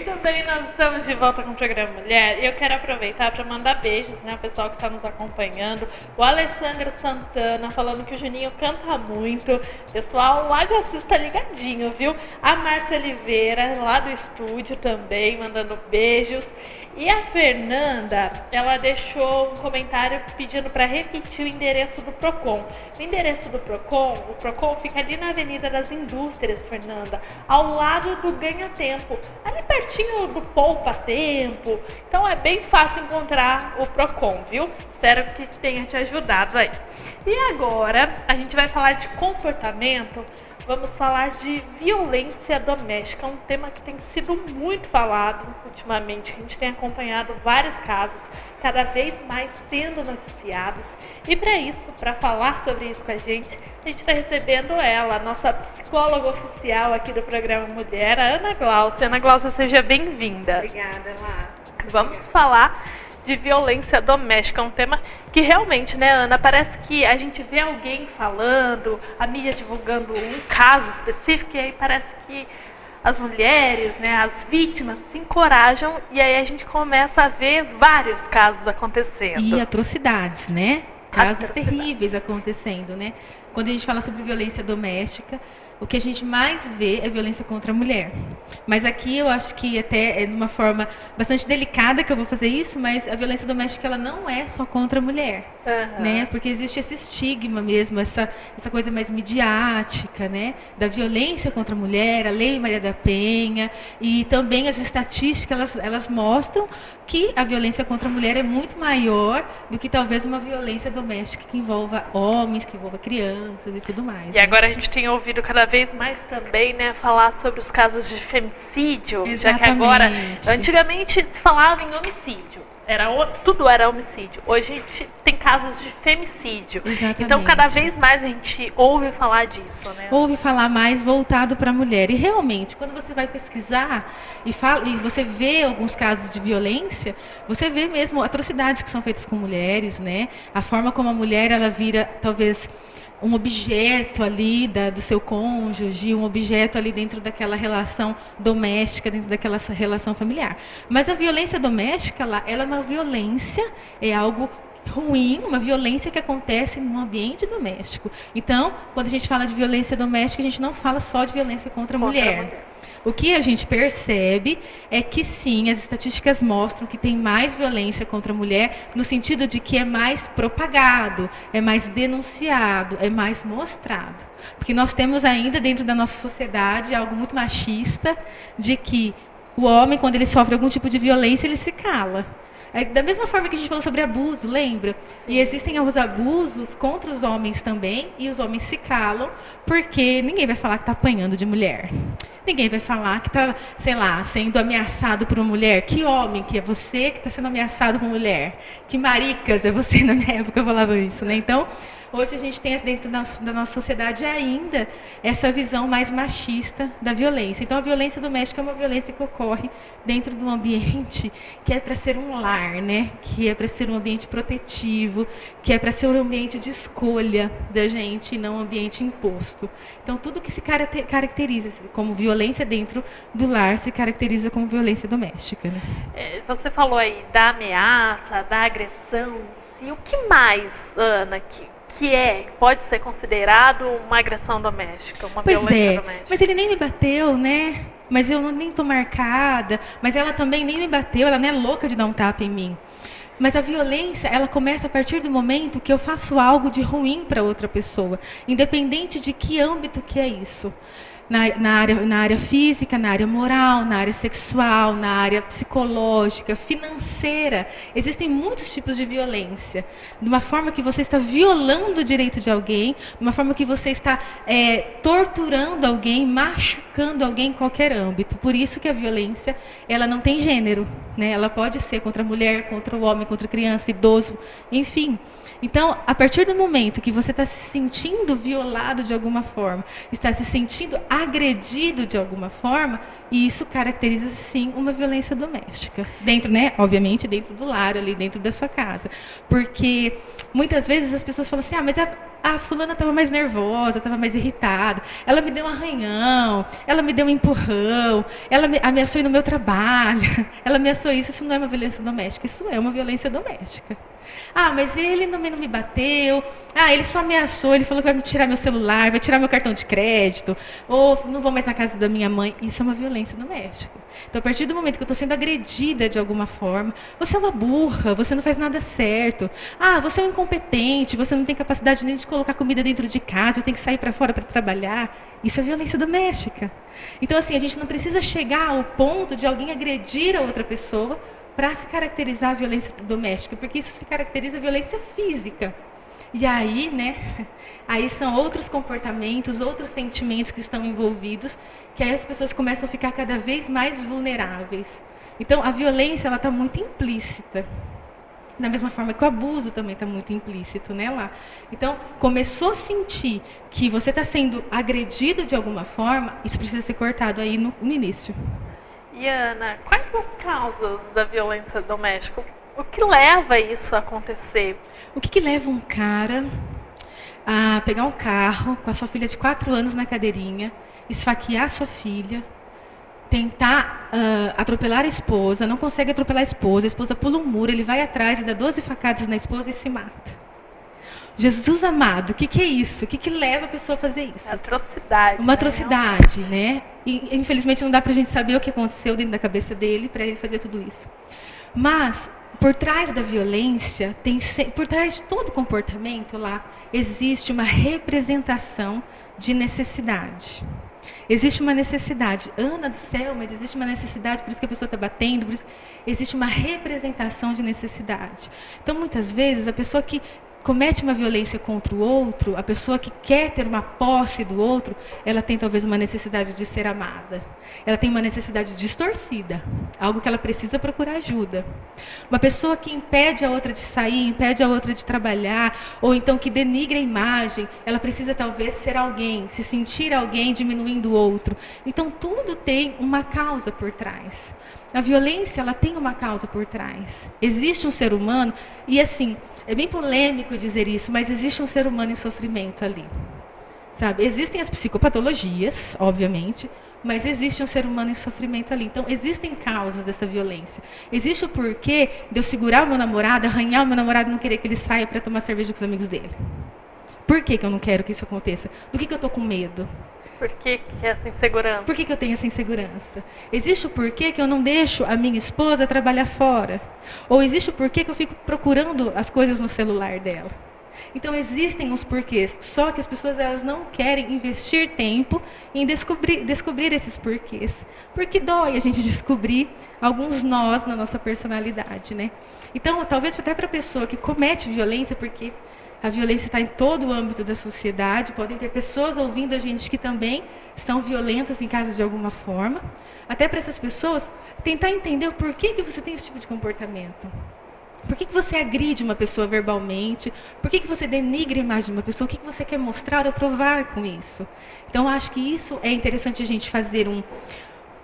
tudo bem? Nós estamos de volta com o programa Mulher e eu quero aproveitar para mandar beijos, né, ao pessoal que está nos acompanhando. O Alessandro Santana falando que o Juninho canta muito. Pessoal lá de Assis tá ligadinho, viu? A Márcia Oliveira, lá do estúdio também, mandando beijos. E a Fernanda, ela deixou um comentário pedindo para repetir o endereço do Procon. O endereço do Procon, o Procon fica ali na Avenida das Indústrias, Fernanda, ao lado do Ganha Tempo, ali pertinho do Poupa Tempo. Então é bem fácil encontrar o Procon, viu? Espero que tenha te ajudado aí. E agora a gente vai falar de comportamento. Vamos falar de violência doméstica, um tema que tem sido muito falado ultimamente. A gente tem acompanhado vários casos, cada vez mais sendo noticiados. E para isso, para falar sobre isso com a gente está recebendo ela, a nossa psicóloga oficial aqui do programa Mulher, a Ana Glaucia. Ana Glaucia, seja bem-vinda. Obrigada, Lá. Vamos falar de violência doméstica, um tema que realmente, né, Ana, parece que a gente vê alguém falando, a mídia divulgando um caso específico e aí parece que as mulheres, né, as vítimas se encorajam e aí a gente começa a ver vários casos acontecendo. E atrocidades, né? Casos terríveis acontecendo, né? Quando a gente fala sobre violência doméstica, o que a gente mais vê é violência contra a mulher. Mas aqui eu acho que até é de uma forma bastante delicada que eu vou fazer isso, mas a violência doméstica ela não é só contra a mulher, né? Porque existe esse estigma mesmo, essa coisa mais midiática, né? Da violência contra a mulher, a Lei Maria da Penha, e também as estatísticas, elas mostram que a violência contra a mulher é muito maior do que talvez uma violência doméstica que envolva homens, que envolva crianças e tudo mais. E agora a gente tem ouvido cada vez mais também, né, falar sobre os casos de femicídio, Exatamente. já que agora, antigamente se falava em homicídio, tudo era homicídio. Hoje a gente tem casos de femicídio. Exatamente. Então cada vez mais a gente ouve falar disso, né? Ouve falar mais voltado para a mulher. E realmente, quando você vai pesquisar e você vê alguns casos de violência, você vê mesmo atrocidades que são feitas com mulheres, né? A forma como a mulher ela vira talvez um objeto ali do seu cônjuge, um objeto ali dentro daquela relação doméstica, dentro daquela relação familiar. Mas a violência doméstica, ela é uma violência, é algo ruim, uma violência que acontece no ambiente doméstico. Então, quando a gente fala de violência doméstica, a gente não fala só de violência contra a mulher. O que a gente percebe é que sim, as estatísticas mostram que tem mais violência contra a mulher, no sentido de que é mais propagado, é mais denunciado, é mais mostrado. Porque nós temos ainda dentro da nossa sociedade algo muito machista, de que o homem, quando ele sofre algum tipo de violência, ele se cala. Da mesma forma que a gente falou sobre abuso, lembra? Sim. E existem os abusos contra os homens também, e os homens se calam, porque ninguém vai falar que está apanhando de mulher. Ninguém vai falar que está, sei lá, sendo ameaçado por uma mulher. Que homem que é você que está sendo ameaçado por uma mulher? Que maricas é você, na minha época eu falava isso, né? Então, hoje a gente tem dentro da nossa sociedade ainda essa visão mais machista da violência. Então a violência doméstica é uma violência que ocorre dentro de um ambiente que é para ser um lar, né? Que é para ser um ambiente protetivo, que é para ser um ambiente de escolha da gente e não um ambiente imposto. Então tudo que se caracteriza como violência dentro do lar se caracteriza como violência doméstica, né? Você falou aí da ameaça, da agressão, e o que mais, Ana, que pode ser considerado uma agressão doméstica, uma violência doméstica? Mas ele nem me bateu, né? Mas eu nem tô marcada, mas ela também nem me bateu, ela não é louca de dar um tapa em mim. Mas a violência, ela começa a partir do momento que eu faço algo de ruim para outra pessoa, independente de que âmbito que é isso. Na área física, na área moral, na área sexual, na área psicológica, financeira. Existem muitos tipos de violência. De uma forma que você está violando o direito de alguém, de uma forma que você está torturando alguém, machucando alguém em qualquer âmbito. Por isso que a violência, ela não tem gênero, né? Ela pode ser contra a mulher, contra o homem, contra a criança, idoso, enfim. Então, a partir do momento que você está se sentindo violado de alguma forma, está se sentindo agredido de alguma forma, isso caracteriza, sim, uma violência doméstica. Dentro, né? Obviamente, dentro do lar, ali dentro da sua casa. Porque, muitas vezes, as pessoas falam assim, mas a fulana estava mais nervosa, estava mais irritada, ela me deu um arranhão, ela me deu um empurrão, ela me ameaçou no meu trabalho, ela ameaçou isso não é uma violência doméstica, isso é uma violência doméstica. Ah, mas ele não me bateu, ele só ameaçou, ele falou que vai me tirar meu celular, vai tirar meu cartão de crédito, ou não vou mais na casa da minha mãe, isso é uma violência doméstica. Então, a partir do momento que eu estou sendo agredida de alguma forma, você é uma burra, você não faz nada certo, você é um incompetente, você não tem capacidade nem de colocar comida dentro de casa, eu tenho que sair para fora para trabalhar, isso é violência doméstica. Então, assim, a gente não precisa chegar ao ponto de alguém agredir a outra pessoa para se caracterizar a violência doméstica, porque isso se caracteriza a violência física. E aí, né, aí são outros comportamentos, outros sentimentos que estão envolvidos, que aí as pessoas começam a ficar cada vez mais vulneráveis. Então, a violência, ela está muito implícita. Da mesma forma que o abuso também está muito implícito, né, lá. Então, começou a sentir que você está sendo agredido de alguma forma, isso precisa ser cortado aí no início. E Ana, quais as causas da violência doméstica? O que leva isso a acontecer? O que leva um cara a pegar um carro com a sua filha de 4 anos na cadeirinha, esfaquear a sua filha, tentar atropelar a esposa, não consegue atropelar a esposa pula um muro, ele vai atrás e dá 12 facadas na esposa e se mata. Jesus amado, o que é isso? O que leva a pessoa a fazer isso? Atrocidade. Uma atrocidade, né? E, infelizmente não dá pra gente saber o que aconteceu dentro da cabeça dele para ele fazer tudo isso. Mas, por trás da violência, por trás de todo comportamento lá, existe uma representação de necessidade. Existe uma necessidade. Ana do céu, mas existe uma necessidade, por isso que a pessoa está batendo, por isso existe uma representação de necessidade. Então, muitas vezes, a pessoa que comete uma violência contra o outro, a pessoa que quer ter uma posse do outro, ela tem talvez uma necessidade de ser amada. Ela tem uma necessidade distorcida, algo que ela precisa procurar ajuda. Uma pessoa que impede a outra de sair, impede a outra de trabalhar, ou então que denigre a imagem, ela precisa talvez ser alguém, se sentir alguém diminuindo o outro. Então tudo tem uma causa por trás. A violência, ela tem uma causa por trás. Existe um ser humano, e assim, é bem polêmico dizer isso, mas existe um ser humano em sofrimento ali. Sabe? Existem as psicopatologias, obviamente, mas existe um ser humano em sofrimento ali. Então, existem causas dessa violência. Existe o porquê de eu segurar o meu namorado, arranhar o meu namorado e não querer que ele saia para tomar cerveja com os amigos dele. Por que eu não quero que isso aconteça? Do que eu estou com medo? Por que essa insegurança? Por que eu tenho essa insegurança? Existe o porquê que eu não deixo a minha esposa trabalhar fora? Ou existe o porquê que eu fico procurando as coisas no celular dela? Então, existem os porquês, só que as pessoas elas não querem investir tempo em descobrir esses porquês. Porque dói a gente descobrir alguns nós na nossa personalidade, né? Então, talvez até para a pessoa que comete violência, porque a violência está em todo o âmbito da sociedade, podem ter pessoas ouvindo a gente que também estão violentas em casa de alguma forma. Até para essas pessoas, tentar entender o porquê que você tem esse tipo de comportamento. Por que você agride uma pessoa verbalmente? Por que você denigre a imagem de uma pessoa? O que você quer mostrar ou provar com isso? Então, acho que isso é interessante a gente fazer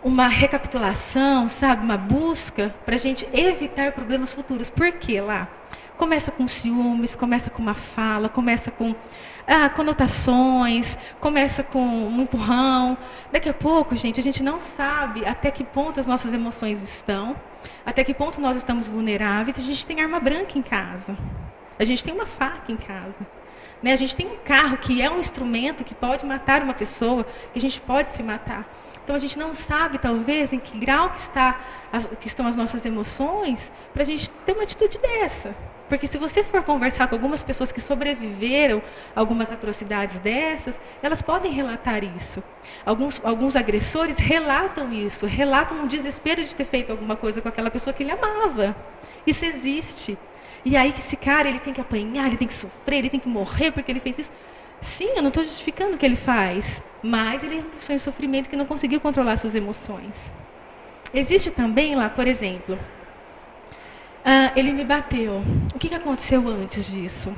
uma recapitulação, sabe? Uma busca para a gente evitar problemas futuros. Por que lá? Começa com ciúmes, começa com uma fala, começa com conotações, começa com um empurrão. Daqui a pouco, gente, a gente não sabe até que ponto as nossas emoções estão, até que ponto nós estamos vulneráveis. A gente tem arma branca em casa, a gente tem uma faca em casa, né? A gente tem um carro que é um instrumento que pode matar uma pessoa, que a gente pode se matar. Então, a gente não sabe, talvez, em que grau que estão as nossas emoções para a gente ter uma atitude dessa. Porque se você for conversar com algumas pessoas que sobreviveram a algumas atrocidades dessas, elas podem relatar isso. Alguns agressores relatam isso, relatam um desespero de ter feito alguma coisa com aquela pessoa que ele amava. Isso existe. E aí, esse cara, ele tem que apanhar, ele tem que sofrer, ele tem que morrer porque ele fez isso. Sim, eu não estou justificando o que ele faz, mas ele é uma pessoa em sofrimento que não conseguiu controlar suas emoções. Existe também lá, por exemplo, ele me bateu. O que aconteceu antes disso?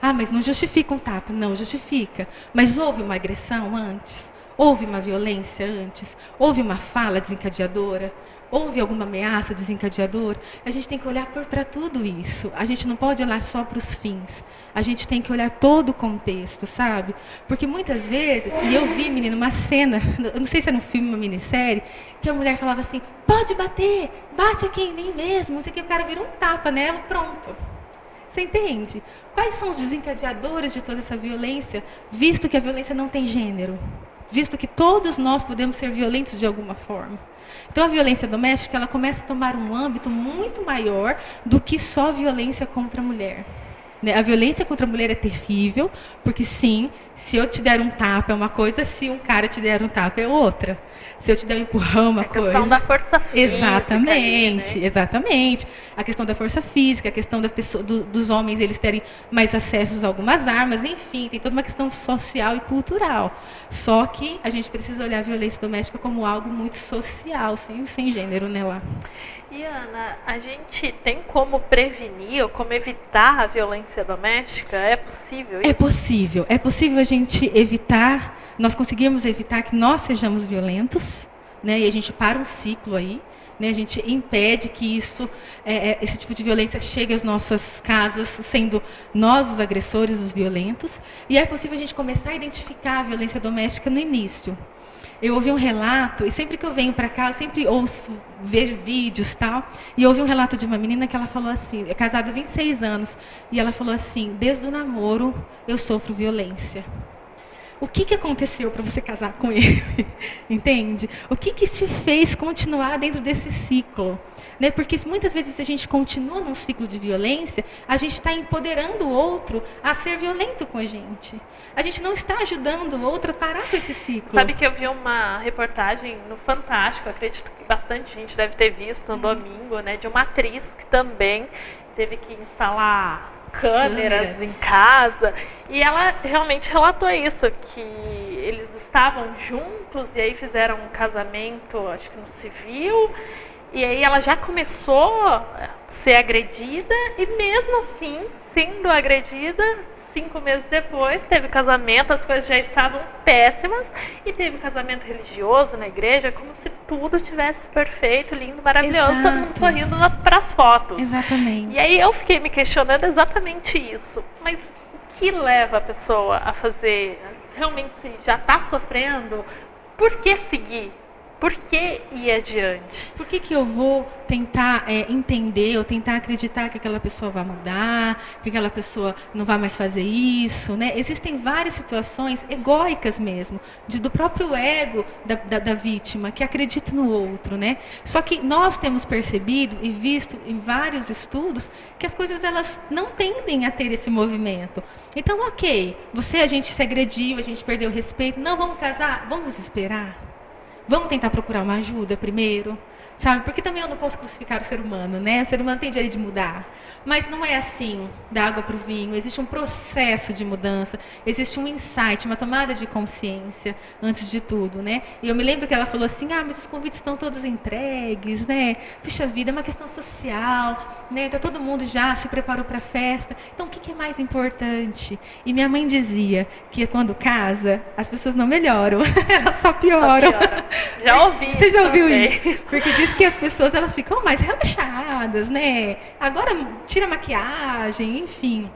Mas não justifica um tapa. Não justifica. Mas houve uma agressão antes? Houve uma violência antes? Houve uma fala desencadeadora? Houve alguma ameaça desencadeadora? A gente tem que olhar para tudo isso. A gente não pode olhar só para os fins. A gente tem que olhar todo o contexto, sabe? Porque muitas vezes, e eu vi, menina, uma cena, eu não sei se era um filme, uma minissérie, que a mulher falava assim, pode bater, bate aqui em mim mesmo, não sei o que, o cara vira um tapa nela, pronto. Você entende? Quais são os desencadeadores de toda essa violência, visto que a violência não tem gênero? Visto que todos nós podemos ser violentos de alguma forma. Então, a violência doméstica, ela começa a tomar um âmbito muito maior do que só violência contra a mulher. Né? A violência contra a mulher é terrível, porque sim, se eu te der um tapa é uma coisa, se um cara te der um tapa é outra. Se eu te der um empurrão é uma coisa. A questão da força física. Exatamente, ali, né? exatamente. A questão da força física, a questão da pessoa, dos homens eles terem mais acessos a algumas armas, enfim, tem toda uma questão social e cultural. Só que a gente precisa olhar a violência doméstica como algo muito social, sem gênero, né, lá. E Ana, a gente tem como prevenir ou como evitar a violência doméstica? É possível isso? É possível a gente evitar, nós conseguimos evitar que nós sejamos violentos, né? E a gente para um ciclo aí, né? A gente impede que esse tipo de violência chegue às nossas casas, sendo nós os agressores, os violentos. E é possível a gente começar a identificar a violência doméstica no início. Eu ouvi um relato, e sempre que eu venho para cá, eu sempre ouço, vejo vídeos e tal, e eu ouvi um relato de uma menina que ela falou assim, é casada há 26 anos, e ela falou assim, desde o namoro eu sofro violência. O que aconteceu para você casar com ele? Entende? O que te fez continuar dentro desse ciclo? Né? Porque muitas vezes a gente continua num ciclo de violência, a gente está empoderando o outro a ser violento com a gente. A gente não está ajudando o outro a parar com esse ciclo. Sabe que eu vi uma reportagem no Fantástico, acredito que bastante gente deve ter visto no domingo, né, de uma atriz que também teve que instalar câmeras em casa, e ela realmente relatou isso, que eles estavam juntos e aí fizeram um casamento, acho que no civil, e aí ela já começou a ser agredida, e mesmo assim, sendo agredida, 5 meses depois, teve casamento, as coisas já estavam péssimas, e teve casamento religioso na igreja, como se tudo tivesse perfeito, lindo, maravilhoso, Exato. todo mundo sorrindo para as fotos. Exatamente. E aí eu fiquei me questionando exatamente isso. Mas o que leva a pessoa a fazer, realmente se já está sofrendo, por que seguir? Por que ir adiante? Por que eu vou tentar entender ou tentar acreditar que aquela pessoa vai mudar, que aquela pessoa não vai mais fazer isso, né? Existem várias situações egóicas mesmo, do próprio ego da vítima, que acredita no outro, né? Só que nós temos percebido e visto em vários estudos que as coisas elas não tendem a ter esse movimento. Então, ok, a gente se agrediu, a gente perdeu o respeito, não vamos casar, vamos esperar. Vamos tentar procurar uma ajuda primeiro, sabe? Porque também eu não posso crucificar o ser humano, né? O ser humano tem direito de mudar. Mas não é assim, da água para o vinho. Existe um processo de mudança, existe um insight, uma tomada de consciência, antes de tudo, né? E eu me lembro que ela falou assim, mas os convites estão todos entregues, né? Puxa vida, é uma questão social, né? Então todo mundo já se preparou para a festa. Então o que é mais importante? E minha mãe dizia que quando casa, as pessoas não melhoram, elas só pioram. Já ouvi. Você já ouviu também. isso? Porque diz que as pessoas elas ficam mais relaxadas, né? Agora tira a maquiagem, enfim.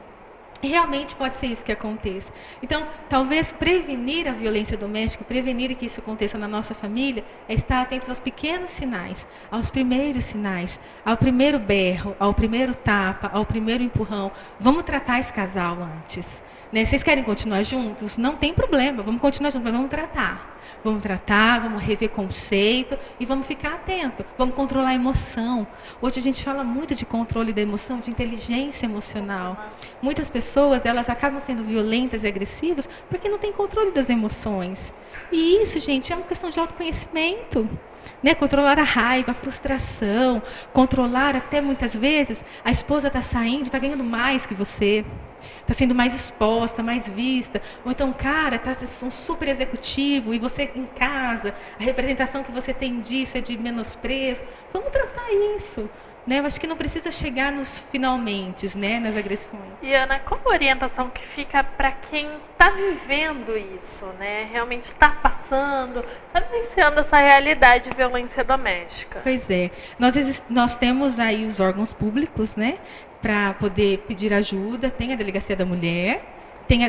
Realmente pode ser isso que aconteça. Então, talvez prevenir a violência doméstica, prevenir que isso aconteça na nossa família, é estar atentos aos pequenos sinais, aos primeiros sinais, ao primeiro berro, ao primeiro tapa, ao primeiro empurrão. Vamos tratar esse casal antes. Né? Vocês querem continuar juntos? Não tem problema, vamos continuar juntos, mas vamos tratar. Vamos tratar, vamos rever conceito e vamos ficar atento. Vamos controlar a emoção. Hoje a gente fala muito de controle da emoção, de inteligência emocional. Muitas pessoas, elas acabam sendo violentas e agressivas porque não têm controle das emoções. E isso, gente, é uma questão de autoconhecimento. Né? Controlar a raiva, a frustração, controlar até muitas vezes, a esposa está saindo, está ganhando mais que você. Está sendo mais exposta, mais vista. Ou então, cara, está sendo um super executivo e você em casa, a representação que você tem disso é de menosprezo. Vamos tratar isso. né? Eu acho que não precisa chegar nos finalmente, né? Nas agressões. E Ana, qual a orientação que fica para quem está vivendo isso, né? Realmente está passando, está vivenciando essa realidade de violência doméstica? Pois é. Nós temos aí os órgãos públicos, né? Para poder pedir ajuda. Tem a Delegacia da Mulher.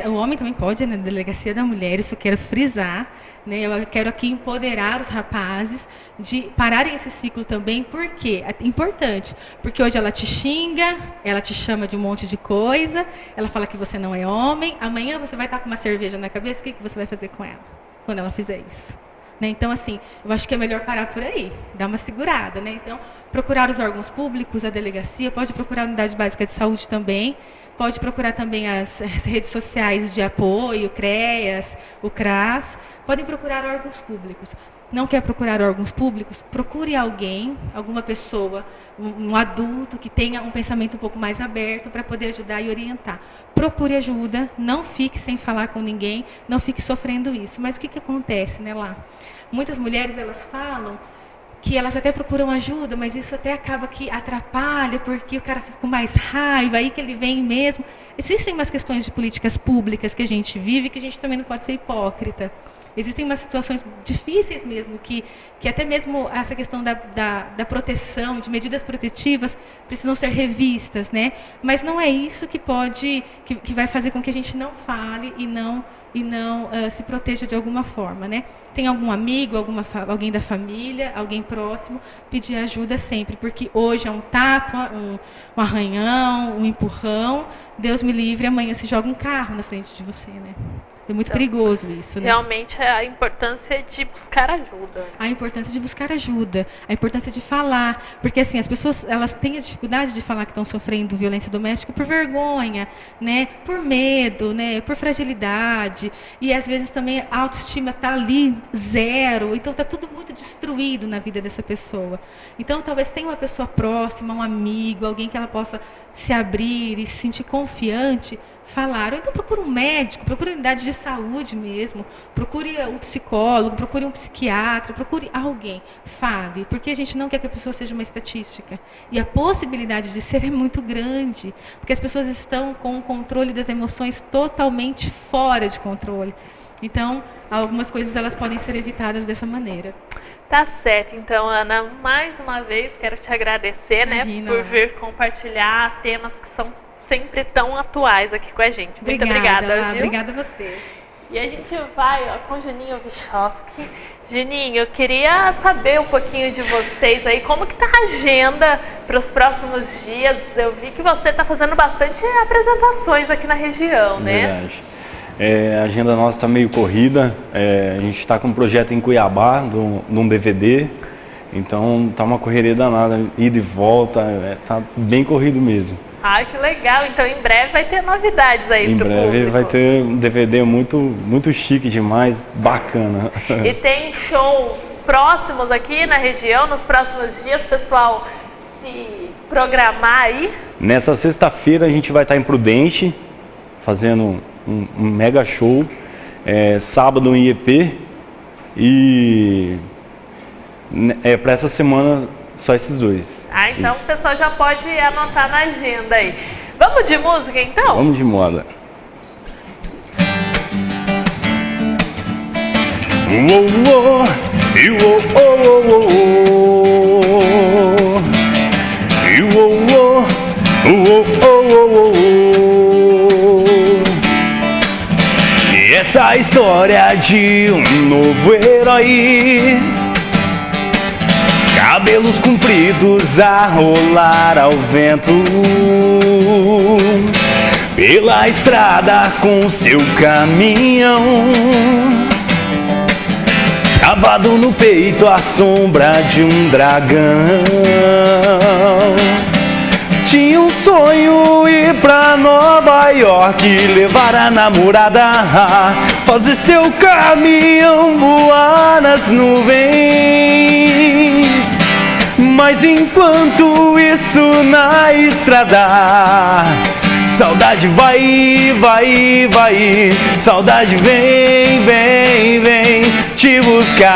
O homem também pode, na Delegacia da Mulher, isso eu quero frisar, né? Eu quero aqui empoderar os rapazes de pararem esse ciclo também, porque é importante, porque hoje ela te xinga, ela te chama de um monte de coisa, ela fala que você não é homem, amanhã você vai estar com uma cerveja na cabeça, o que você vai fazer com ela, quando ela fizer isso? Né? Então, assim, eu acho que é melhor parar por aí, dar uma segurada, né? Então, procurar os órgãos públicos, a delegacia, pode procurar a unidade básica de saúde também, pode procurar também as redes sociais de apoio, o CREAS, o CRAS, podem procurar órgãos públicos. Não quer procurar órgãos públicos? Procure alguém, alguma pessoa, um adulto que tenha um pensamento um pouco mais aberto para poder ajudar e orientar. Procure ajuda, não fique sem falar com ninguém, não fique sofrendo isso. Mas o que acontece, né, lá? Muitas mulheres, elas falam que elas até procuram ajuda, mas isso até acaba que atrapalha, porque o cara fica com mais raiva, aí que ele vem mesmo. Existem umas questões de políticas públicas que a gente vive, que a gente também não pode ser hipócrita. Existem umas situações difíceis mesmo, que até mesmo essa questão da proteção, de medidas protetivas, precisam ser revistas, né? Mas não é isso que vai fazer com que a gente não fale e não se proteja de alguma forma, né? Tem algum amigo, alguém da família, alguém próximo, pedir ajuda sempre, porque hoje é um tapa, um arranhão, um empurrão, Deus me livre, amanhã se joga um carro na frente de você, né? É muito perigoso isso, né? Realmente é a importância de buscar ajuda. A importância de buscar ajuda, a importância de falar, porque assim, as pessoas, elas têm a dificuldade de falar que estão sofrendo violência doméstica por vergonha, né? Por medo, né? Por fragilidade, e às vezes também a autoestima está ali zero, então está tudo muito destruído na vida dessa pessoa. Então talvez tenha uma pessoa próxima, um amigo, alguém que ela possa se abrir e se sentir confiante, falar. Ou então procure um médico, procure uma unidade de saúde mesmo, procure um psicólogo, procure um psiquiatra, procure alguém. Fale, porque a gente não quer que a pessoa seja uma estatística. E a possibilidade de ser é muito grande, porque as pessoas estão com o controle das emoções totalmente fora de controle. Então, algumas coisas elas podem ser evitadas dessa maneira. Tá certo. Então, Ana, mais uma vez quero te agradecer, Imagina, né, por vir compartilhar temas que são sempre tão atuais aqui com a gente. Muito obrigada, viu? Obrigada a você. E a gente vai com o Juninho Vichoski. Juninho, eu queria saber um pouquinho de vocês aí, como que tá a agenda para os próximos dias? Eu vi que você está fazendo bastante apresentações aqui na região, né? Verdade. A agenda nossa está meio corrida, a gente está com um projeto em Cuiabá, de um DVD, então tá uma correria danada, ida e volta, tá bem corrido mesmo. Ah, que legal, então em breve vai ter novidades aí em pro breve público. Vai ter um DVD muito chique demais, bacana. E tem shows próximos aqui na região, nos próximos dias, pessoal, se programar aí? Nessa sexta-feira a gente vai estar em Prudente, fazendo um mega show, sábado um IEP, e para essa semana só esses dois. Ah, então Isso. o pessoal já pode anotar na agenda aí. Vamos de música então? Vamos de moda. E essa história de um novo herói, cabelos compridos a rolar ao vento, pela estrada com seu caminhão, cravado no peito a sombra de um dragão. Tinha um sonho ir pra Nova York, levar a namorada, fazer seu caminhão voar nas nuvens. Mas enquanto isso na estrada, saudade vai, saudade vem te buscar.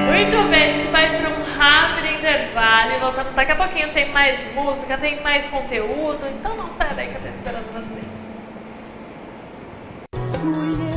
Muito bem, a gente vai pro Daqui a pouquinho tem mais música, tem mais conteúdo. Então não sai daí que eu tô esperando vocês. Mulher.